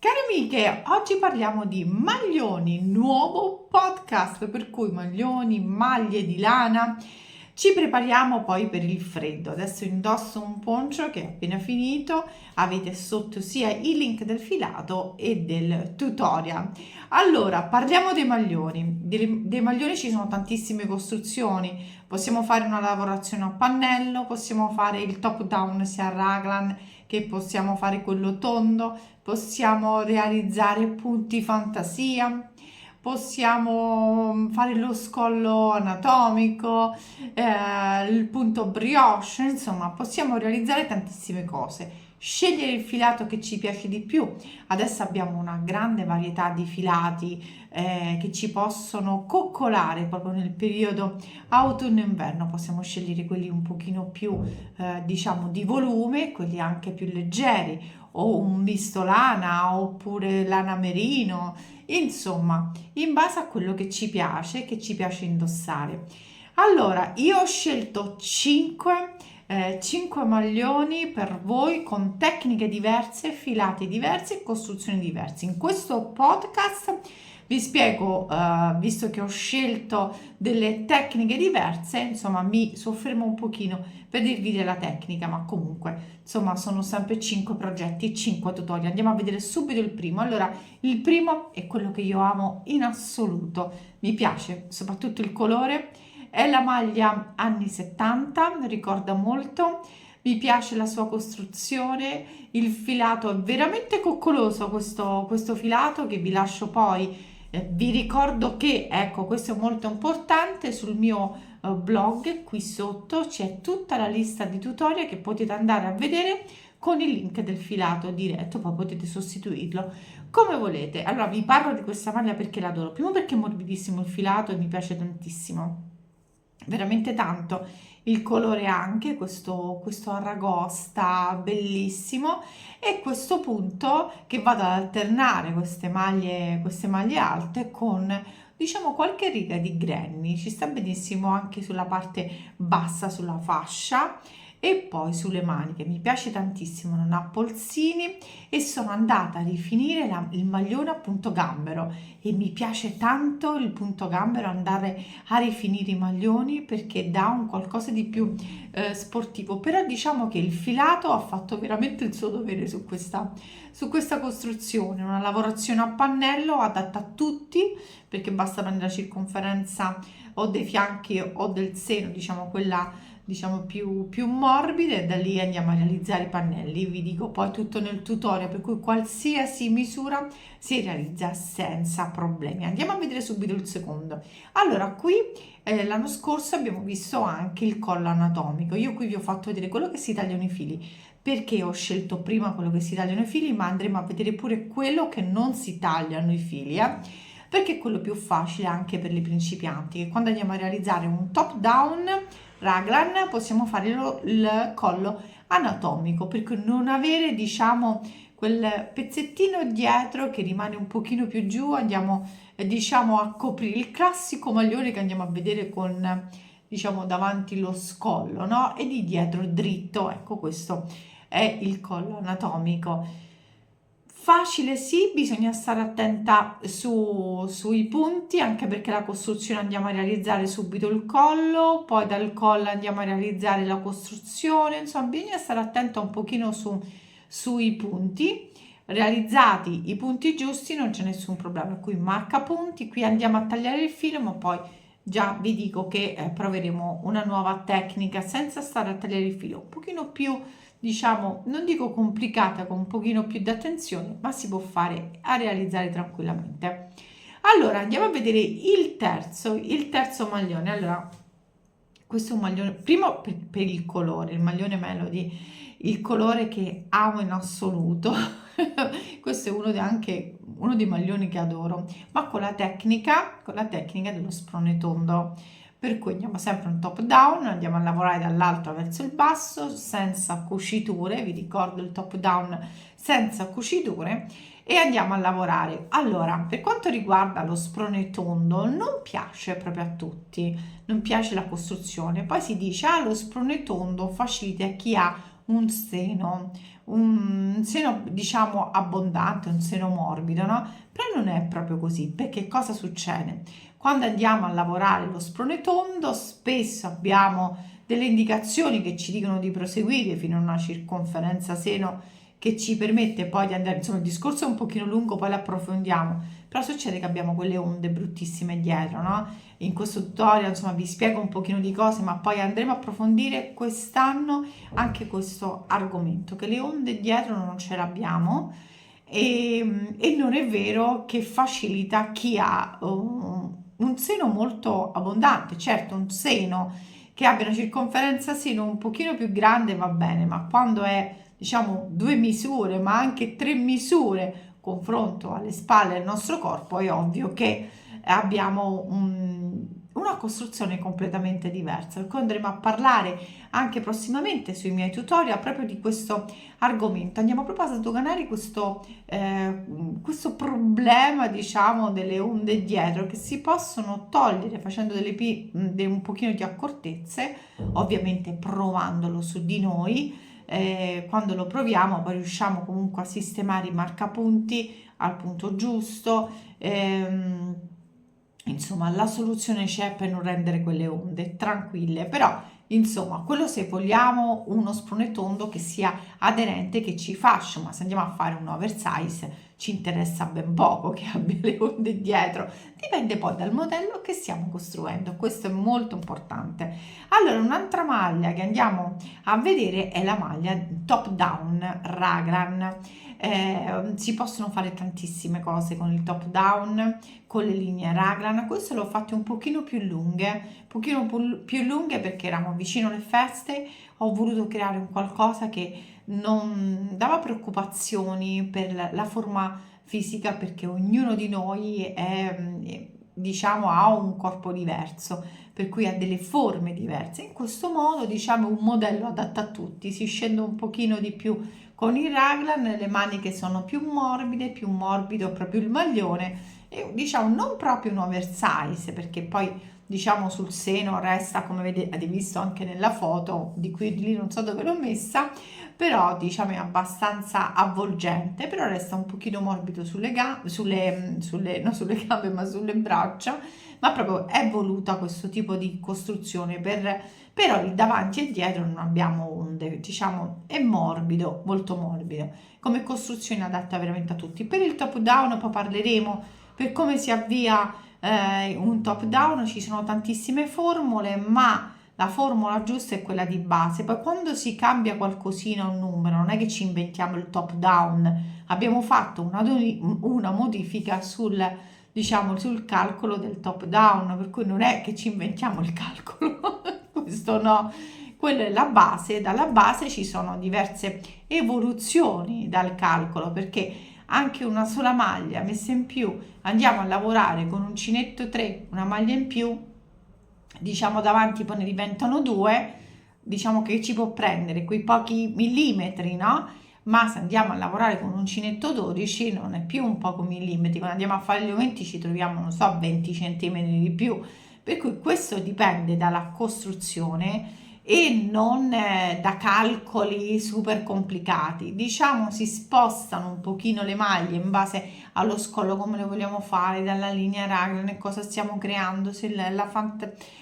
Cari amiche, oggi parliamo di maglioni, nuovo podcast, per cui maglioni, maglie di lana. Ci prepariamo poi per il freddo. Adesso indosso un poncho che è appena finito. Avete sotto sia il link del filato e del tutorial. Allora, parliamo dei maglioni. Dei maglioni ci sono tantissime costruzioni. Possiamo fare una lavorazione a pannello, possiamo fare il top down sia a raglan che possiamo fare quello tondo, possiamo realizzare punti fantasia, possiamo fare lo scollo anatomico, il punto brioche, insomma, possiamo realizzare tantissime cose. Scegliere il filato che ci piace di più. Adesso abbiamo una grande varietà di filati che ci possono coccolare proprio nel periodo autunno-inverno. Possiamo scegliere quelli un pochino più, diciamo, di volume, quelli anche più leggeri, o un misto lana oppure lana merino, insomma, in base a quello che ci piace indossare. Allora, io ho scelto 5 maglioni per voi con tecniche diverse, filati diversi e costruzioni diverse. In questo podcast vi spiego, visto che ho scelto delle tecniche diverse, insomma, mi soffermo un pochino per dirvi della tecnica, ma comunque, insomma, sono sempre 5 progetti, 5 tutorial. Andiamo a vedere subito il primo. Allora, il primo è quello che io amo in assoluto. Mi piace soprattutto il colore. È la maglia anni 70, ricorda molto. Mi piace la sua costruzione, il filato è veramente coccoloso questo filato che vi lascio poi. Vi ricordo che, ecco, questo è molto importante, sul mio blog qui sotto c'è tutta la lista di tutorial che potete andare a vedere con il link del filato diretto, poi potete sostituirlo come volete. Allora vi parlo di questa maglia perché l'adoro, primo perché è morbidissimo il filato e mi piace tantissimo, veramente tanto. Il colore anche, questo aragosta bellissimo, e questo punto che vado ad alternare queste maglie alte con, diciamo, qualche riga di granny. Ci sta benissimo anche sulla parte bassa, sulla fascia, e poi sulle maniche. Mi piace tantissimo, non ha polsini, e sono andata a rifinire il maglione a punto gambero, e mi piace tanto il punto gambero, andare a rifinire i maglioni perché dà un qualcosa di più sportivo. Però diciamo che il filato ha fatto veramente il suo dovere su questa costruzione, una lavorazione a pannello adatta a tutti, perché basta prendere la circonferenza o dei fianchi o del seno, diciamo quella, diciamo, più morbide, e da lì andiamo a realizzare i pannelli. Vi dico poi tutto nel tutorial, per cui qualsiasi misura si realizza senza problemi. Andiamo a vedere subito il secondo. Allora, qui l'anno scorso abbiamo visto anche il collo anatomico. Io qui vi ho fatto vedere quello che si tagliano i fili, perché ho scelto prima quello che si tagliano i fili, ma andremo a vedere pure quello che non si tagliano i fili, perché è quello più facile anche per i principianti, che quando andiamo a realizzare un top down raglan possiamo fare il collo anatomico, per cui non avere, diciamo, quel pezzettino dietro che rimane un pochino più giù. Andiamo, diciamo, a coprire il classico maglione che andiamo a vedere con, diciamo, davanti lo scollo, no? E di dietro dritto. Ecco, questo è il collo anatomico. Facile sì, bisogna stare attenta sui punti, anche perché la costruzione andiamo a realizzare subito il collo, poi dal collo andiamo a realizzare la costruzione, insomma bisogna stare attento un pochino sui punti. Realizzati i punti giusti non c'è nessun problema, qui marca punti, qui andiamo a tagliare il filo, ma poi già vi dico che proveremo una nuova tecnica senza stare a tagliare il filo, un pochino più, diciamo, non dico complicata, con un pochino più di attenzione, ma si può fare a realizzare tranquillamente. Allora andiamo a vedere il terzo maglione. Allora, questo è un maglione, primo per il colore, il maglione Melody, il colore che amo in assoluto. Questo è anche uno dei maglioni che adoro, ma con la tecnica dello sprone tondo. Per cui andiamo sempre un top down, andiamo a lavorare dall'alto verso il basso senza cuciture, vi ricordo il top down senza cuciture, e andiamo a lavorare. Allora, per quanto riguarda lo sprone tondo, non piace proprio a tutti, non piace la costruzione. Poi si dice, lo sprone tondo facilita a chi ha un seno un seno diciamo abbondante, un seno morbido, no? Però non è proprio così, perché cosa succede? Quando andiamo a lavorare lo sprone tondo, spesso abbiamo delle indicazioni che ci dicono di proseguire fino a una circonferenza seno che ci permette poi di andare, insomma il discorso è un pochino lungo, poi lo approfondiamo, però succede che abbiamo quelle onde bruttissime dietro, no? In questo tutorial insomma vi spiego un pochino di cose, ma poi andremo a approfondire quest'anno anche questo argomento, che le onde dietro non ce l'abbiamo e non è vero che facilita chi ha un seno molto abbondante, certo un seno che abbia una circonferenza seno un pochino più grande va bene, ma quando è diciamo 2 misure, ma anche 3 misure confronto alle spalle del nostro corpo, è ovvio che abbiamo una costruzione completamente diversa, per cui andremo a parlare anche prossimamente sui miei tutorial proprio di questo argomento. Andiamo proprio a sdoganare questo problema, diciamo, delle onde dietro che si possono togliere facendo un pochino di accortezze, ovviamente provandolo su di noi. Quando lo proviamo poi riusciamo comunque a sistemare i marcapunti al punto giusto, insomma la soluzione c'è per non rendere quelle onde tranquille, però insomma quello se vogliamo uno sprone tondo che sia aderente, che ci fascia, ma se andiamo a fare un oversize ci interessa ben poco che abbia le onde dietro, dipende poi dal modello che stiamo costruendo, questo è molto importante. Allora un'altra maglia che andiamo a vedere è la maglia top down raglan. Si possono fare tantissime cose con il top down, con le linee raglan. Questo l'ho fatte un pochino più lunghe, perché eravamo vicino alle feste, ho voluto creare un qualcosa che non dava preoccupazioni per la forma fisica, perché ognuno di noi diciamo ha un corpo diverso, per cui ha delle forme diverse. In questo modo diciamo un modello adatto a tutti, si scende un pochino di più con il raglan, le maniche sono più morbide, più morbido proprio il maglione, e diciamo non proprio un oversize, perché poi diciamo sul seno resta, come avete visto anche nella foto di qui lì non so dove l'ho messa, però diciamo è abbastanza avvolgente, però resta un pochino morbido sulle gambe, non sulle gambe ma sulle braccia, ma proprio è voluta questo tipo di costruzione però il davanti e dietro non abbiamo onde, diciamo è morbido, molto morbido, come costruzione adatta veramente a tutti. Per il top down poi parleremo per come si avvia un top down, ci sono tantissime formule, ma la formula giusta è quella di base. Poi quando si cambia qualcosina, un numero, non è che ci inventiamo il top down, abbiamo fatto una modifica diciamo, sul calcolo del top down, per cui non è che ci inventiamo il calcolo, questo no, quella è la base, dalla base ci sono diverse evoluzioni dal calcolo, perché anche una sola maglia messa in più, andiamo a lavorare con uncinetto 3, una maglia in più, diciamo davanti poi ne diventano 2, diciamo che ci può prendere quei pochi millimetri, no? Ma se andiamo a lavorare con uncinetto 12 non è più un poco millimetri, quando andiamo a fare gli aumenti ci troviamo, non so, 20 centimetri di più, per cui questo dipende dalla costruzione e non da calcoli super complicati. Diciamo si spostano un pochino le maglie in base allo scollo, come le vogliamo fare, dalla linea raglan e cosa stiamo creando, se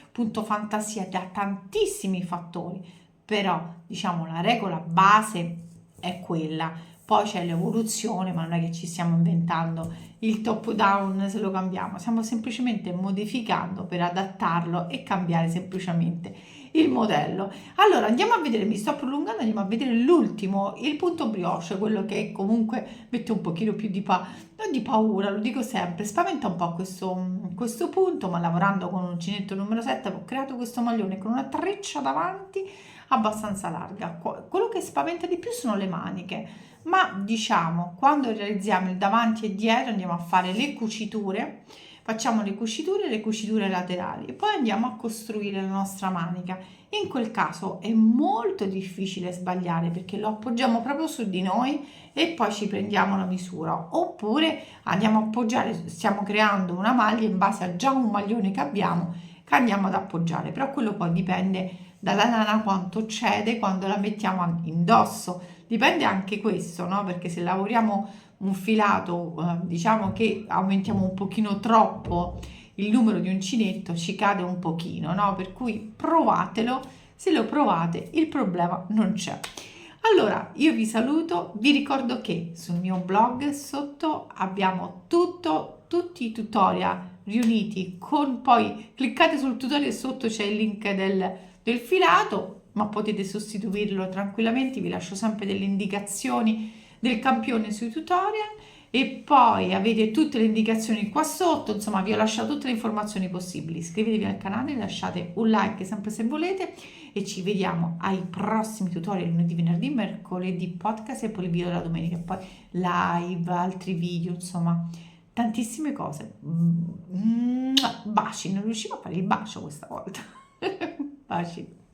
appunto fantasia, da tantissimi fattori, però diciamo la regola base è quella. Poi c'è l'evoluzione, ma non è che ci stiamo inventando il top down se lo cambiamo, stiamo semplicemente modificando per adattarlo e cambiare semplicemente il modello. Allora andiamo a vedere, mi sto prolungando, andiamo a vedere l'ultimo, il punto brioche, quello che comunque mette un pochino più non di paura, lo dico sempre, spaventa un po' questo punto, ma lavorando con un uncinetto numero 7 ho creato questo maglione con una treccia davanti abbastanza larga. Quello che spaventa di più sono le maniche, ma diciamo quando realizziamo il davanti e dietro andiamo a fare le cuciture, facciamo le cuciture laterali e poi andiamo a costruire la nostra manica. In quel caso è molto difficile sbagliare, perché lo appoggiamo proprio su di noi e poi ci prendiamo la misura, oppure andiamo a appoggiare, stiamo creando una maglia in base a già un maglione che abbiamo, che andiamo ad appoggiare, però quello poi dipende dalla lana quanto cede quando la mettiamo indosso. dipende anche questo, no? Perché se lavoriamo un filato, diciamo che aumentiamo un pochino troppo il numero di uncinetto, ci cade un pochino, no? Per cui provatelo, se lo provate il problema non c'è. Allora, io vi saluto, vi ricordo che sul mio blog sotto abbiamo tutti i tutorial riuniti con poi cliccate sul tutorial, sotto c'è il link del filato, ma potete sostituirlo tranquillamente, vi lascio sempre delle indicazioni del campione sui tutorial e poi avete tutte le indicazioni qua sotto, insomma vi ho lasciato tutte le informazioni possibili. Iscrivetevi al canale, lasciate un like sempre se volete e ci vediamo ai prossimi tutorial lunedì, venerdì, mercoledì podcast e poi il video della domenica e poi live, altri video, insomma tantissime cose. Baci, non riuscivo a fare il bacio questa volta. Baci.